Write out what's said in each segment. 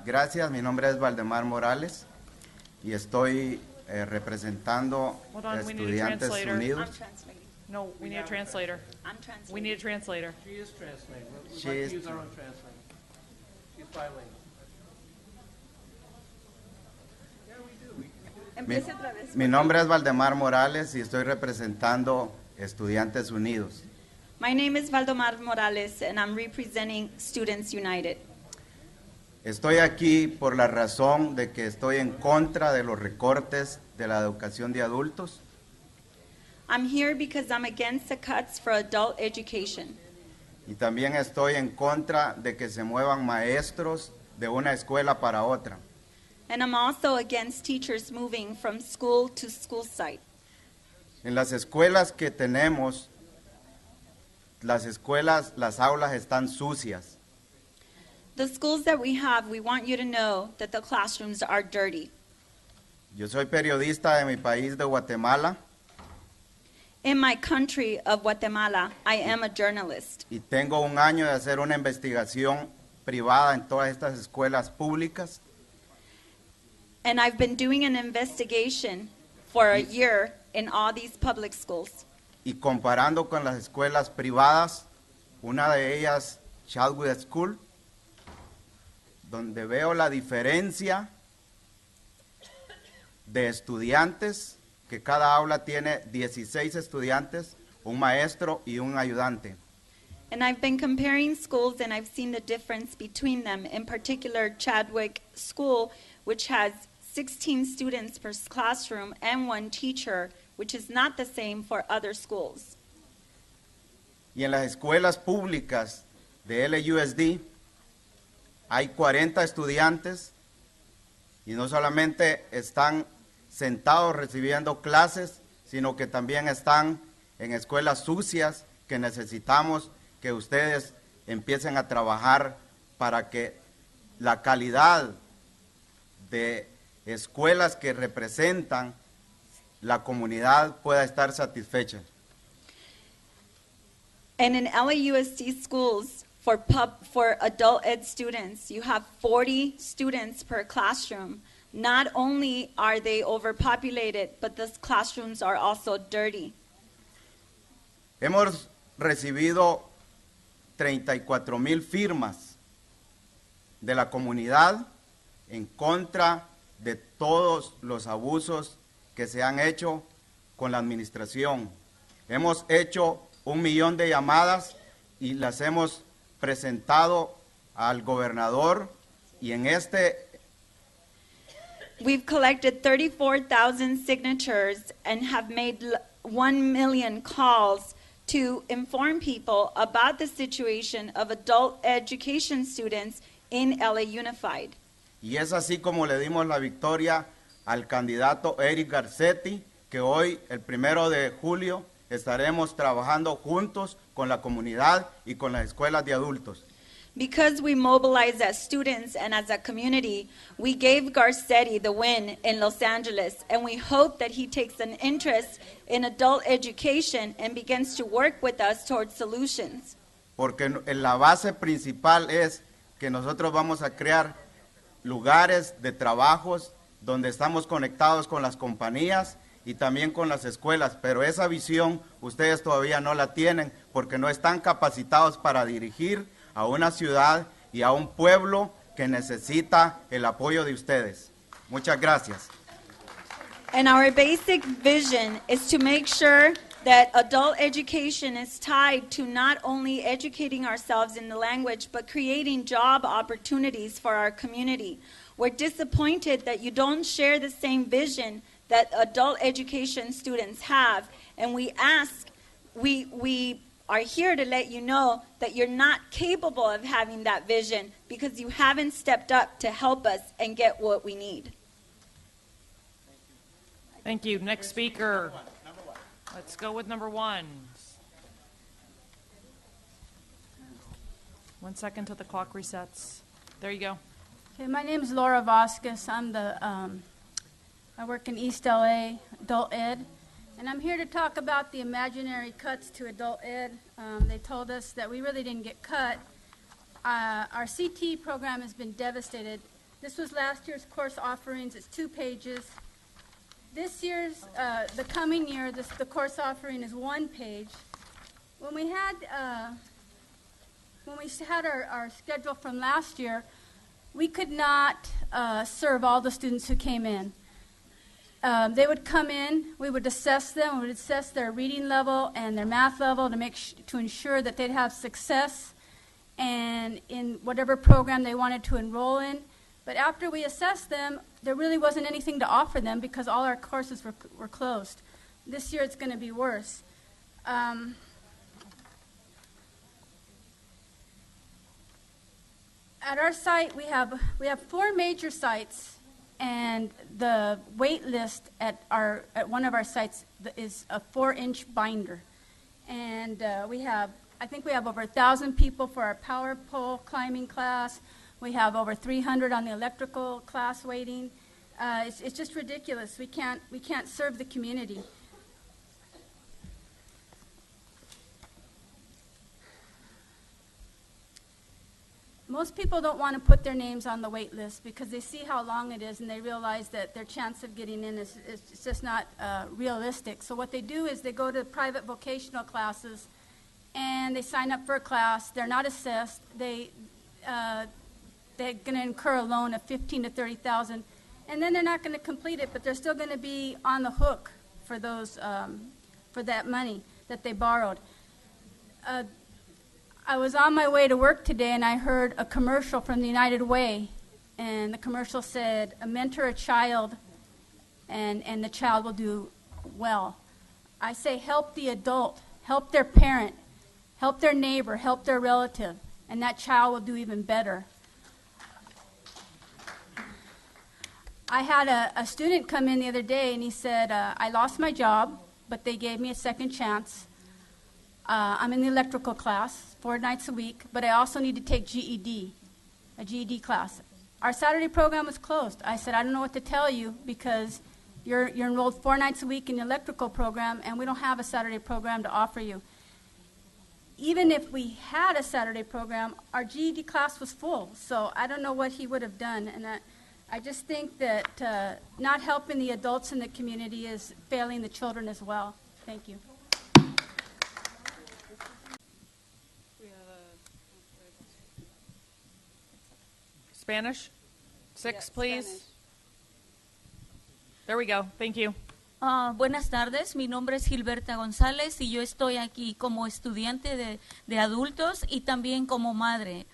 Gracias, mi nombre es Valdemar Morales y estoy representando Hold on, a we need a Estudiantes translator. Unidos. I'm translating. No, we need a translator. I'm translating. We need a translator. She is translating. We'd She like is to use our own translator. She's bilingual. Yeah, we do. Empiece otra vez. Mi nombre es Valdemar Morales y estoy representando Estudiantes Unidos. My name is Valdemar Morales, and I'm representing Students United. Estoy aquí por la razón de que estoy en contra de los recortes de la educación de adultos I'm here because I'm against the cuts for adult education. y también estoy en contra de que se muevan maestros de una escuela para otra. And I'm also against teachers moving from school to school site. En las escuelas que tenemos, las aulas están sucias. The schools that we have, we want you to know that the classrooms are dirty. Yo soy periodista de mi país de Guatemala In my country of Guatemala, I am a journalist. y tengo un año de hacer una investigación privada en todas estas escuelas públicas And I've been doing an investigation for a year in all these public schools. y comparando con las escuelas privadas, una de ellas, Chadwick School, donde veo la diferencia de estudiantes, que cada aula tiene 16 estudiantes, un maestro y un ayudante. And I've been comparing schools and I've seen the difference between them. In particular, Chadwick School, which has 16 students per classroom and one teacher, which is not the same for other schools. Y en las escuelas públicas de LAUSD hay 40 estudiantes y no solamente están sentados recibiendo clases, sino que también están en escuelas sucias que necesitamos que ustedes empiecen a trabajar para que la calidad de escuelas que representan la comunidad pueda estar satisfecha. And in LAUSD schools, for adult ed students, you have 40 students per classroom. Not only are they overpopulated, but the classrooms are also dirty. Hemos recibido 34,000 firmas de la comunidad en contra de todos los abusos que se han hecho con la administración. Hemos hecho 1 millón de llamadas y las hemos presentado al gobernador y en We've collected 34,000 signatures and have made 1 million calls to inform people about the situation of adult education students in LA Unified. y es así como le dimos la victoria al candidato Eric Garcetti, que hoy, el 1 de julio, estaremos trabajando juntos con la comunidad y con las escuelas de adultos. Because we mobilized as students and as a community, we gave Garcetti the win in Los Angeles, and we hope that he takes an interest in adult education and begins to work with us towards solutions. Porque en la base principal es que nosotros vamos a crear lugares de trabajos donde estamos conectados con las compañías y también con las escuelas, pero esa visión ustedes todavía no la tienen porque no están capacitados para dirigir a una ciudad y a un pueblo que necesita el apoyo de ustedes. Muchas gracias. And our basic vision is to make sure that adult education is tied to not only educating ourselves in the language, but creating job opportunities for our community. We're disappointed that you don't share the same vision that adult education students have, and we are here to let you know that you're not capable of having that vision because you haven't stepped up to help us and get what we need. Thank you. Next speaker. Let's go with number 1. 1 second till the clock resets. There you go. Okay, my name is Laura Vasquez. I work in East LA, adult ed, and I'm here to talk about the imaginary cuts to adult ed. They told us that we really didn't get cut, Our CT program has been devastated. This was last year's course offerings. It's 2 pages. This year's, the coming year, the course offering is 1 page. When we had our schedule from last year, we could not serve all the students who came in. They would come in, we would assess them, we would assess their reading level and their math level to ensure that they'd have success and in whatever program they wanted to enroll in. But after we assessed them, there really wasn't anything to offer them because all our courses were closed. This year it's going to be worse. At our site, we have 4 major sites, and the wait list at one of our sites is a 4-inch binder. And I think we have over 1,000 people for our power pole climbing class. We have over 300 on the electrical class waiting. It's just ridiculous. We can't serve the community. Most people don't want to put their names on the wait list because they see how long it is and they realize that their chance of getting in is just not realistic. So what they do is they go to private vocational classes and they sign up for a class. They're not assessed. They're going to incur a loan of $15,000 to $30,000, and then they're not going to complete it, but they're still going to be on the hook for those for that money that they borrowed. I was on my way to work today, and I heard a commercial from the United Way, and the commercial said, mentor a child, and the child will do well. I say help the adult, help their parent, help their neighbor, help their relative, and that child will do even better. I had a student come in the other day, and he said, I lost my job, but they gave me a second chance. I'm in the electrical class 4 nights a week, but I also need to take a GED class. Our Saturday program was closed. I said, I don't know what to tell you because you're enrolled 4 nights a week in the electrical program, and we don't have a Saturday program to offer you. Even if we had a Saturday program, our GED class was full, so I don't know what he would have done. And I just think that not helping the adults in the community is failing the children as well. Thank you. Spanish? 6, Yes, please. Spanish. There we go. Thank you. Buenas tardes, mi nombre es Gilberta González y yo estoy aquí como estudiante de adultos y también como madre.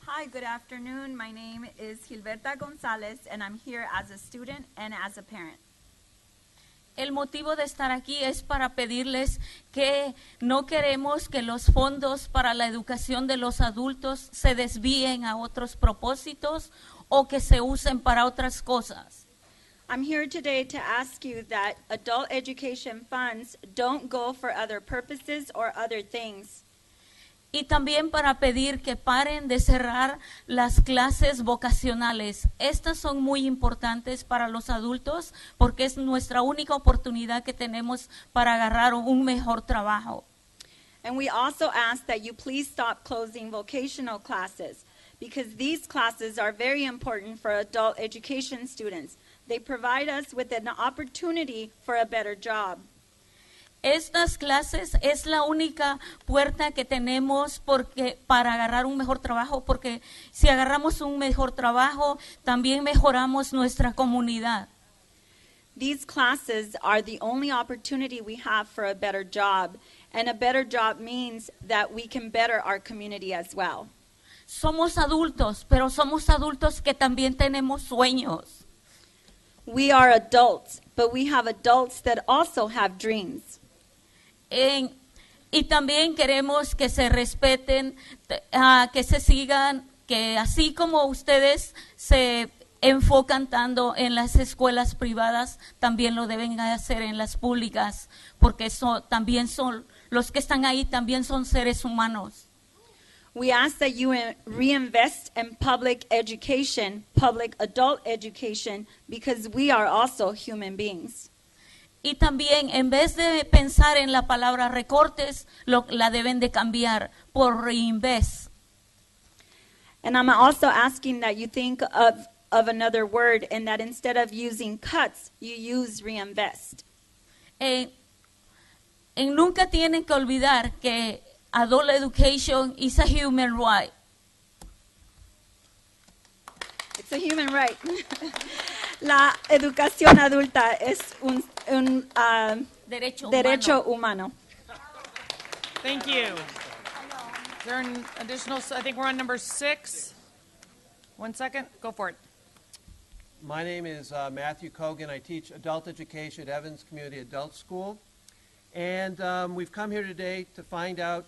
Hi, good afternoon. My name is Gilberta Gonzalez, and I'm here as a student and as a parent. El motivo de estar aquí es para pedirles que no queremos que los fondos para la educación de los adultos se desvíen a otros propósitos o que se usen para otras cosas. I'm here today to ask you that adult education funds don't go for other purposes or other things. Y también para pedir que paren de cerrar las clases vocacionales. Estas son muy importantes para los adultos porque es nuestra única oportunidad que tenemos para agarrar un mejor trabajo. And we also ask that you please stop closing vocational classes because these classes are very important for adult education students. They provide us with an opportunity for a better job. Estas clases es la única puerta que tenemos para agarrar un mejor trabajo, porque si agarramos un mejor trabajo, también mejoramos nuestra comunidad. These classes are the only opportunity we have for a better job, and a better job means that we can better our community as well. Somos adultos, pero somos adultos que también tenemos sueños. We are adults, but we have adults that also have dreams. Y también queremos que se respeten, que se sigan, que así como ustedes se enfocan tanto en las escuelas privadas, también lo deben hacer en las públicas, porque también son los que están ahí, también son seres humanos. We ask that you reinvest in public education, public adult education, because we are also human beings. Y también, en vez de pensar en la palabra recortes, la deben de cambiar por reinvest. And I'm also asking that you think of another word, and that instead of using cuts, you use reinvest. En nunca tienen que olvidar que adult education is a human right. It's a human right. La educación adulta es un derecho humano. Thank you. Is there an additional, I think we're on number 6. 1 second, go for it. My name is Matthew Kogan. I teach adult education at Evans Community Adult School. And we've come here today to find out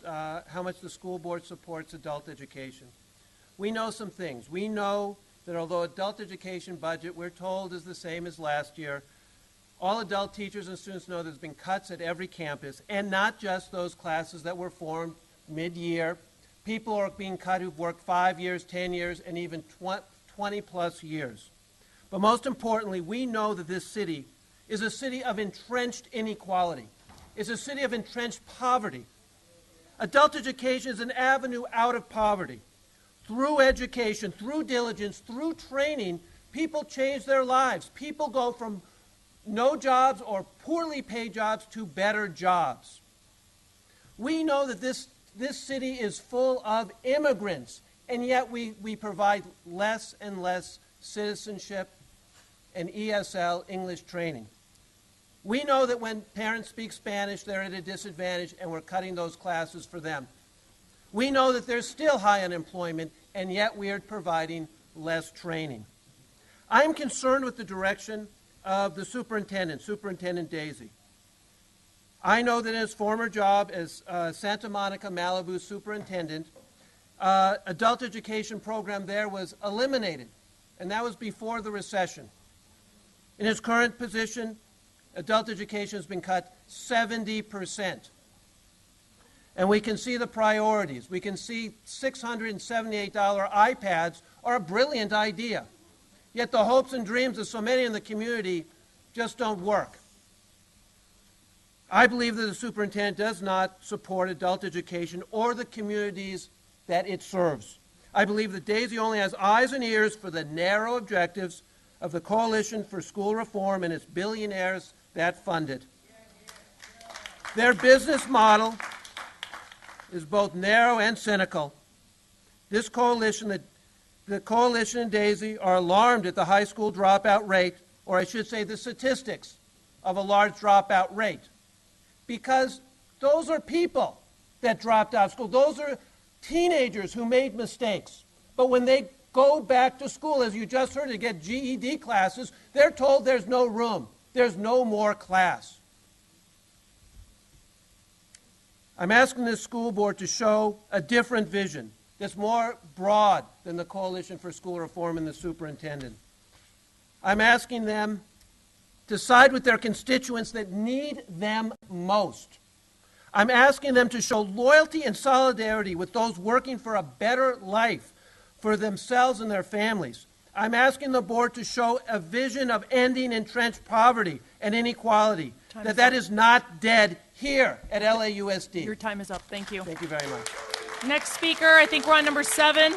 how much the school board supports adult education. We know some things. We know that although adult education budget, we're told, is the same as last year, all adult teachers and students know there's been cuts at every campus, and not just those classes that were formed mid-year. People are being cut who've worked 5 years, 10 years, and even 20-plus years. But most importantly, we know that this city is a city of entrenched inequality. It's a city of entrenched poverty. Adult education is an avenue out of poverty. Through education, through diligence, through training, people change their lives. People go from no jobs or poorly paid jobs to better jobs. We know that this city is full of immigrants, and yet we provide less and less citizenship and ESL English training. We know that when parents speak Spanish, they're at a disadvantage, and we're cutting those classes for them. We know that there's still high unemployment, and yet we are providing less training. I'm concerned with the direction of the superintendent, Superintendent Deasy. I know that in his former job as Santa Monica, Malibu superintendent, adult education program there was eliminated, and that was before the recession. In his current position, adult education has been cut 70%. And we can see the priorities. We can see $678 iPads are a brilliant idea. Yet the hopes and dreams of so many in the community just don't work. I believe that the superintendent does not support adult education or the communities that it serves. I believe that Deasy only has eyes and ears for the narrow objectives of the Coalition for School Reform and its billionaires that fund it. Their business model is both narrow and cynical. This coalition, the coalition and Deasy are alarmed at the high school dropout rate, or I should say the statistics of a large dropout rate, because those are people that dropped out of school. Those are teenagers who made mistakes. But when they go back to school, as you just heard, to get GED classes, they're told there's no room. There's no more class. I'm asking this school board to show a different vision that's more broad than the Coalition for School Reform and the superintendent. I'm asking them to side with their constituents that need them most. I'm asking them to show loyalty and solidarity with those working for a better life for themselves and their families. I'm asking the board to show a vision of ending entrenched poverty and inequality, that is not dead here at LAUSD. Your time is up. Thank you. Thank you very much. Next speaker, I think we're on number 7.